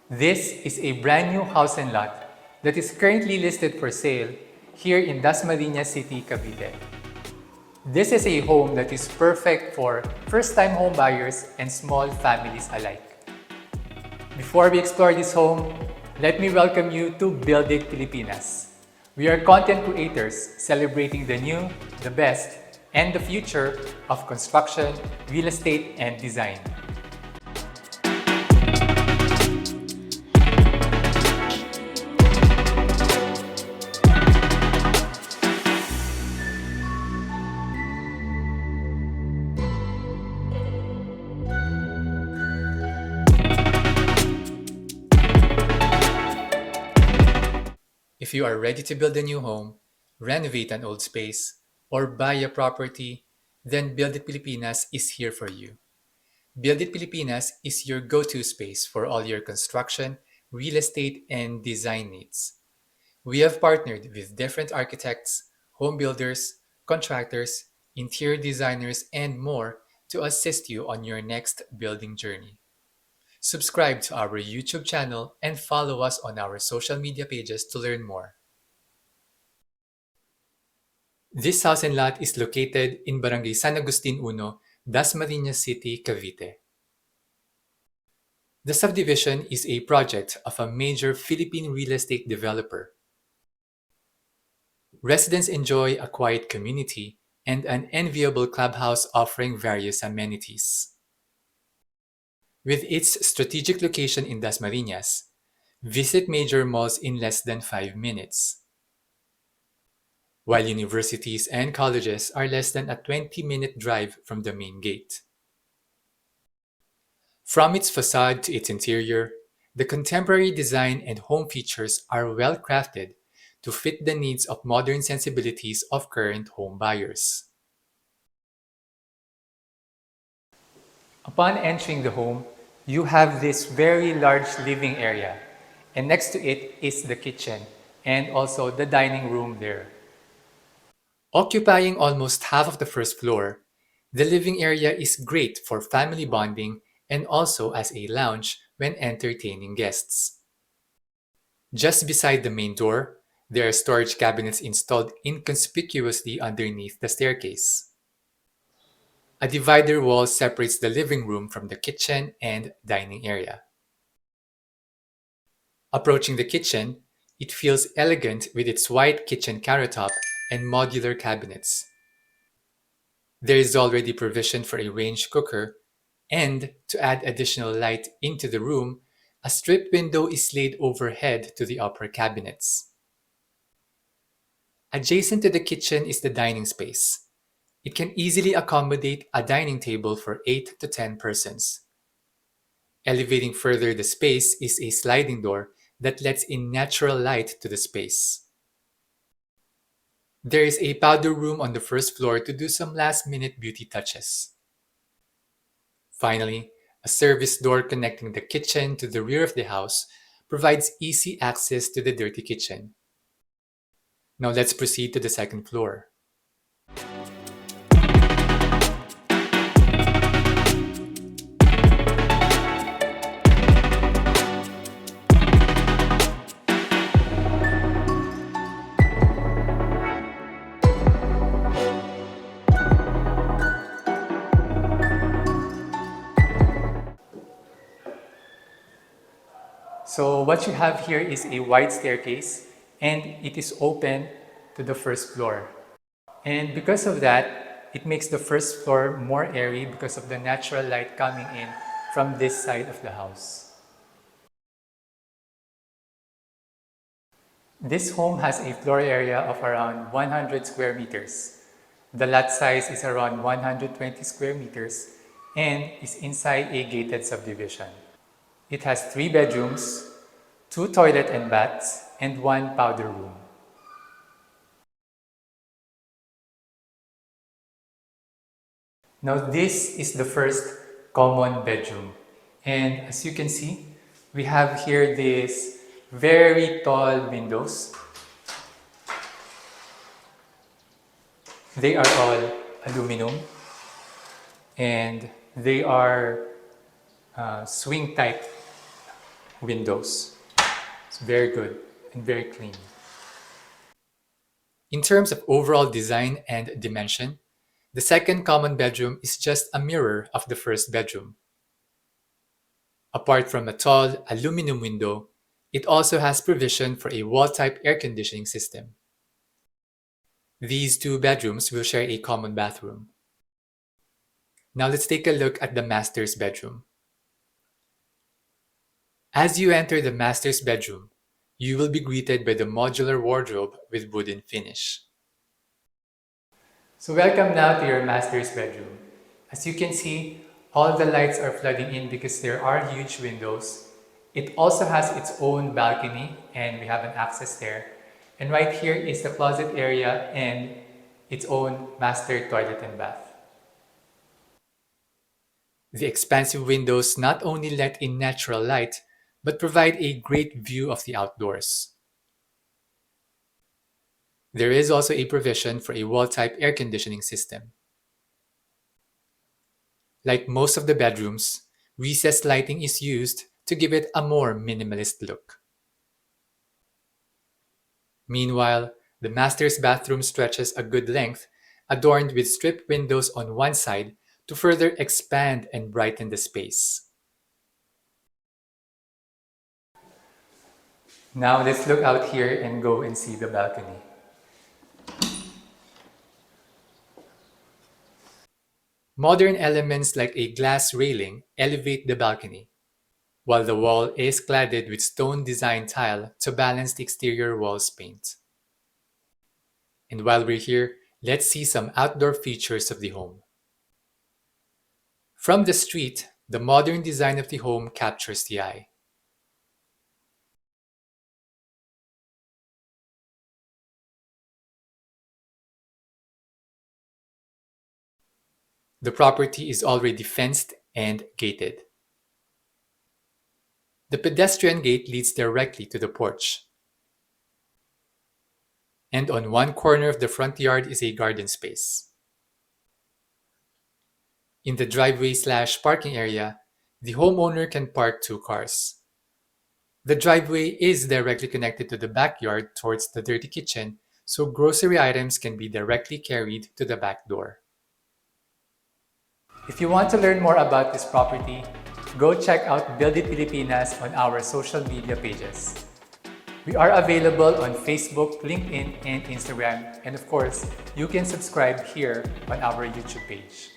This is a brand new house and lot that is currently listed for sale here in Dasmarinas City, Cavite. This is a home that is perfect for first-time home buyers and small families alike. Before we explore this home, let me welcome you to Build It Filipinas. We are content creators celebrating the new, the best, and the future of construction, real estate, and design. If you are ready to build a new home, renovate an old space, or buy a property, then Build It Pilipinas is here for you. Build It Pilipinas is your go-to space for all your construction, real estate, and design needs. We have partnered with different architects, home builders, contractors, interior designers, and more to assist you on your next building journey. Subscribe to our YouTube channel and follow us on our social media pages to learn more. This house and lot is located in Barangay San Agustin 1, Dasmarinas City, Cavite. The subdivision is a project of a major Philippine real estate developer. Residents enjoy a quiet community and an enviable clubhouse offering various amenities. With its strategic location in Dasmarinas, visit major malls in less than 5 minutes, while universities and colleges are less than a 20-minute drive from the main gate. From its facade to its interior, the contemporary design and home features are well crafted to fit the needs of modern sensibilities of current home buyers. Upon entering the home, you have this very large living area, and next to it is the kitchen and also the dining room there. Occupying almost half of the first floor, the living area is great for family bonding and also as a lounge when entertaining guests. Just beside the main door, there are storage cabinets installed inconspicuously underneath the staircase. A divider wall separates the living room from the kitchen and dining area. Approaching the kitchen, it feels elegant with its white kitchen countertop and modular cabinets. There is already provision for a range cooker, and to add additional light into the room, a strip window is laid overhead to the upper cabinets. Adjacent to the kitchen is the dining space. It can easily accommodate a dining table for 8 to 10 persons. Elevating further the space is a sliding door that lets in natural light to the space. There is a powder room on the first floor to do some last-minute beauty touches. Finally, a service door connecting the kitchen to the rear of the house provides easy access to the dirty kitchen. Now let's proceed to the second floor. So what you have here is a wide staircase and it is open to the first floor. And because of that, it makes the first floor more airy because of the natural light coming in from this side of the house. This home has a floor area of around 100 square meters. The lot size is around 120 square meters and is inside a gated subdivision. It has 3 bedrooms, 2 toilet and baths, and 1 powder room. Now this is the first common bedroom. And as you can see, we have here these very tall windows. They are all aluminum and they are swing type. windows. It's very good and very clean. In terms of overall design and dimension, the second common bedroom is just a mirror of the first bedroom. Apart from a tall aluminum window, it also has provision for a wall-type air conditioning system. These two bedrooms will share a common bathroom. Now let's take a look at the master's bedroom. As you enter the master's bedroom, you will be greeted by the modular wardrobe with wooden finish. So welcome now to your master's bedroom. As you can see, all the lights are flooding in because there are huge windows. It also has its own balcony and we have an access there. And right here is the closet area and its own master toilet and bath. The expansive windows not only let in natural light, but provide a great view of the outdoors. There is also a provision for a wall-type air conditioning system. Like most of the bedrooms, recessed lighting is used to give it a more minimalist look. Meanwhile, the master's bathroom stretches a good length, adorned with strip windows on one side to further expand and brighten the space. Now let's look out here and go and see the balcony. Modern elements like a glass railing elevate the balcony, while the wall is cladded with stone design tile to balance the exterior wall's paint. And while we're here, let's see some outdoor features of the home. From the street, the modern design of the home captures the eye. The property is already fenced and gated. The pedestrian gate leads directly to the porch. And on one corner of the front yard is a garden space. In the driveway/parking area, the homeowner can park 2 cars. The driveway is directly connected to the backyard towards the dirty kitchen, so grocery items can be directly carried to the back door. If you want to learn more about this property, go check out Build It Filipinas on our social media pages. We are available on Facebook, LinkedIn, and Instagram. And of course, you can subscribe here on our YouTube page.